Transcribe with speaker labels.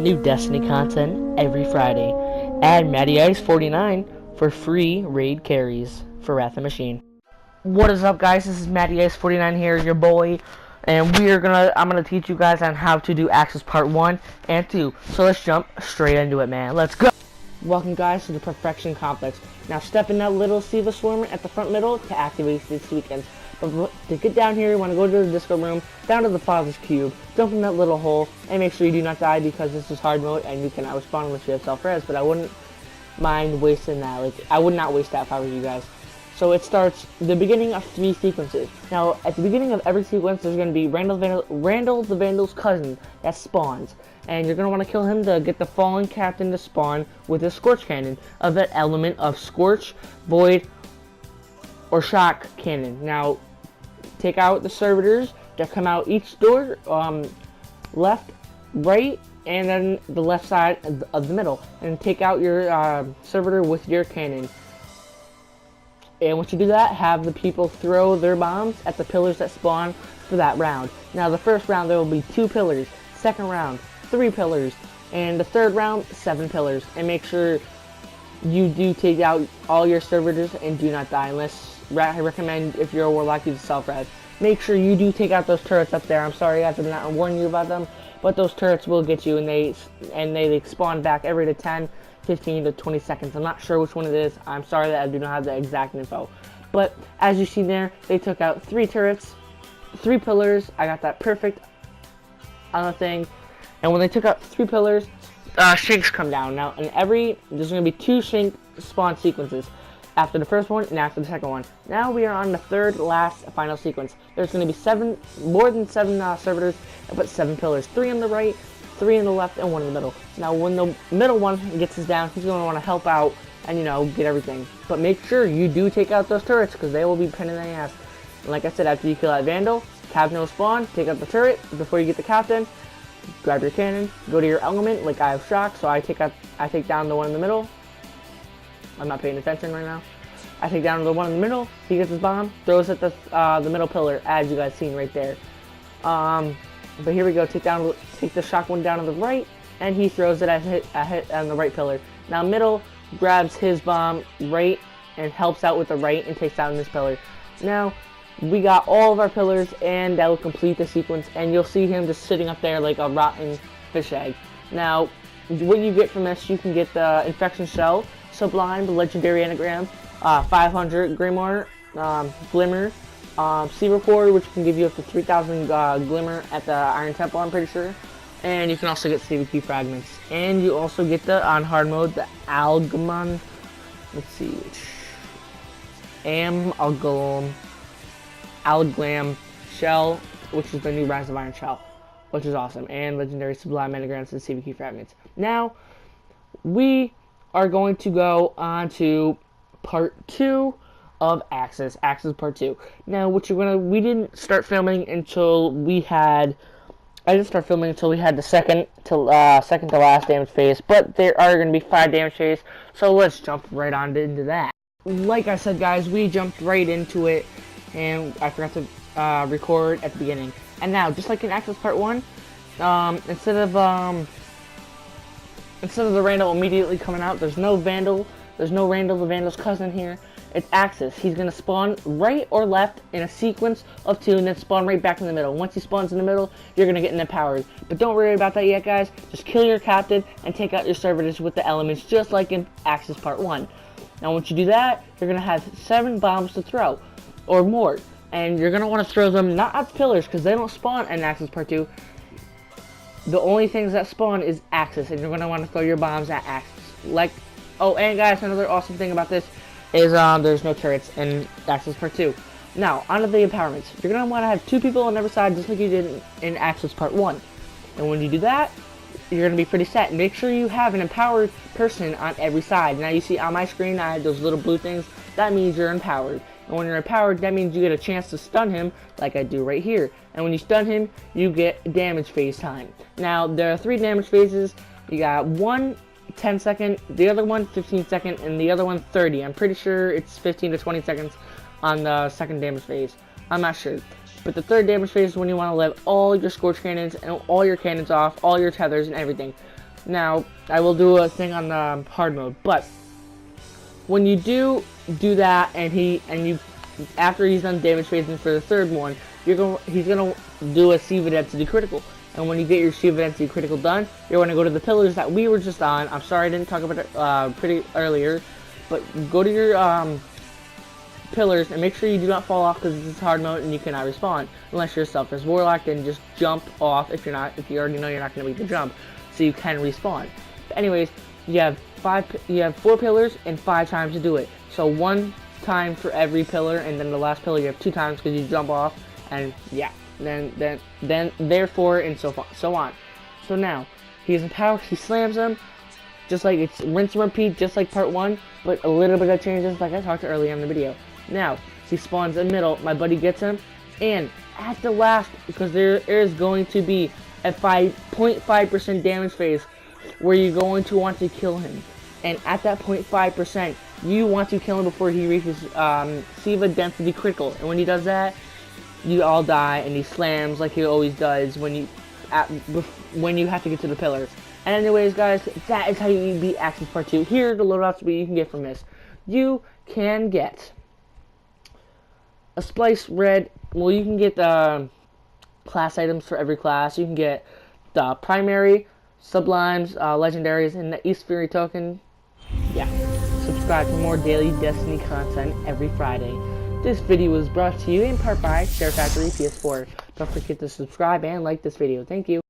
Speaker 1: New Destiny content every Friday. Add MattyIce49 for free raid carries for Wrath of Machine. What is up, guys? This is MattyIce49 here, your boy, and I'm gonna teach you guys on how to do Axis Part 1 and 2. So let's jump straight into it, man. Let's go! Welcome, guys, to the Perfection Complex. Now step in that little Siva Swarmer at the front middle to activate this sequence. But to get down here, you want to go to the disco room, down to the Father's Cube, jump in that little hole, and make sure you do not die because this is hard mode and you can outspawn unless you have self-res, but I wouldn't mind wasting that. Like, I would not waste that if I were you guys. So it starts the beginning of 3 sequences. Now, at the beginning of every sequence, there's going to be Randall the Vandal's cousin that spawns. And you're going to want to kill him to get the fallen captain to spawn with his Scorch Cannon of that element of Scorch, Void, or Shock Cannon. Now, take out the servitors that come out each door, left, right, and then the left side of the middle. And take out your servitor with your cannon. And once you do that, have the people throw their bombs at the pillars that spawn for that round. Now, the first round, there will be 2 pillars. Second round, 3 pillars. And the third round, 7 pillars. And make sure you do take out all your servitors and do not die. Unless, I recommend, if you're a warlock, use self-res. Make sure you do take out those turrets up there. I'm sorry guys, I'm not warning you about them. But those turrets will get you, and they spawn back every 10, 15 to 20 seconds. I'm not sure which one it is. I'm sorry that I do not have the exact info. But as you see there, they took out 3 turrets, 3 pillars. I got that perfect on the thing. And when they took out 3 pillars, shanks come down. Now, there's going to be 2 shank spawn sequences. After the first one and after the second one. Now we are on the third, last, final sequence. There's going to be more than 7 servitors, but 7 pillars. 3 on the right, 3 on the left, and 1 in the middle. Now when the middle one gets us down, he's going to want to help out and, get everything. But make sure you do take out those turrets, because they will be pinning the ass. And like I said, after you kill that Vandal, Captain will spawn, take out the turret. Before you get the Captain, grab your cannon, go to your element. Like I have Shock, so I take down the one in the middle. I'm not paying attention right now. I take down the one in the middle. He gets his bomb, throws at the middle pillar, as you guys seen right there. But here we go. Take the shock one down on the right, and he throws it at hit on the right pillar. Now middle grabs his bomb right and helps out with the right and takes down this pillar. Now we got all of our pillars, and that will complete the sequence. And you'll see him just sitting up there like a rotten fish egg. Now, what you get from this, you can get the Infection Shell, Sublime, the Legendary Anagram, 500 Grimoire, Glimmer, Sea Core, which can give you up to 3,000 Glimmer at the Iron Temple, I'm pretty sure. And you can also get CVP Fragments. And you also get on hard mode, the Algam, let's see, Alglam Shell, which is the new Rise of Iron Shell, which is awesome. And Legendary Sublime Anagrams and CVP Fragments. Now, we are going to go on to Part 2 of Axis Part 2. Now, we didn't start filming until we had, the second to last damage phase, but there are going to be 5 damage phase, so let's jump right on into that. Like I said, guys, we jumped right into it, and I forgot to record at the beginning. And now, just like in Axis Part 1, instead of the Randall immediately coming out, there's no Vandal. There's no Randall the Vandal's cousin here. It's Axis. He's going to spawn right or left in a sequence of 2 and then spawn right back in the middle. Once he spawns in the middle, you're going to get an empowered. But don't worry about that yet, guys. Just kill your captain and take out your servitors with the elements, just like in Axis Part 1. Now, once you do that, you're going to have 7 bombs to throw, or more. And you're going to want to throw them not at the pillars, because they don't spawn in Axis Part 2. The only things that spawn is Axis, and you're going to want to throw your bombs at Axis. Oh, and guys, another awesome thing about this is there's no turrets in Axis Part 2. Now, onto the empowerments. You're going to want to have 2 people on every side, just like you did in Axis Part 1. And when you do that, you're going to be pretty set. Make sure you have an empowered person on every side. Now, you see on my screen, I have those little blue things. That means you're empowered. And when you're empowered, that means you get a chance to stun him, like I do right here. And when you stun him, you get damage phase time. Now, there are 3 damage phases. You got one 10 second, the other one 15 second, and the other one 30. I'm pretty sure it's 15 to 20 seconds on the second damage phase. I'm not sure. But the third damage phase is when you want to let all your Scorch Cannons and all your cannons off, all your tethers and everything. Now, I will do a thing on hard mode, but when you do that, and after he's done damage phasing for the third one, he's gonna do a Siva density critical. And when you get your Siva density critical done, you're gonna go to the pillars that we were just on. I'm sorry I didn't talk about it pretty earlier, but go to your pillars and make sure you do not fall off, because this is hard mode and you cannot respawn unless you're a self-res warlock. Then just jump off if you already know you're not gonna beat the jump, so you can respawn. But anyways, you have 4 pillars and 5 times to do it. So 1 time for every pillar, and then the last pillar you have 2 times because you jump off, and yeah, then therefore and so on. So now he has a power, he slams them, just like it's rinse and repeat, just like part 1, but a little bit of changes like I talked earlier in the video. Now he spawns in the middle, my buddy gets him, and at the last, because there is going to be a 0.5% damage phase where you're going to want to kill him, and at that 0.5%, you want to kill him before he reaches Siva density critical. And when he does that, you all die, and he slams like he always does when you have to get to the pillars. And anyways, guys, that is how you beat ASKIS Part 2. Here are the loadouts that you can get from this. You can get a splice red. Well, you can get class items for every class. You can get the primary, sublimes, legendaries, and the East Fury token. Yeah. Subscribe for more daily Destiny content every Friday. This video was brought to you in part by SHAREfactory PS4. Don't forget to subscribe and like this video. Thank you.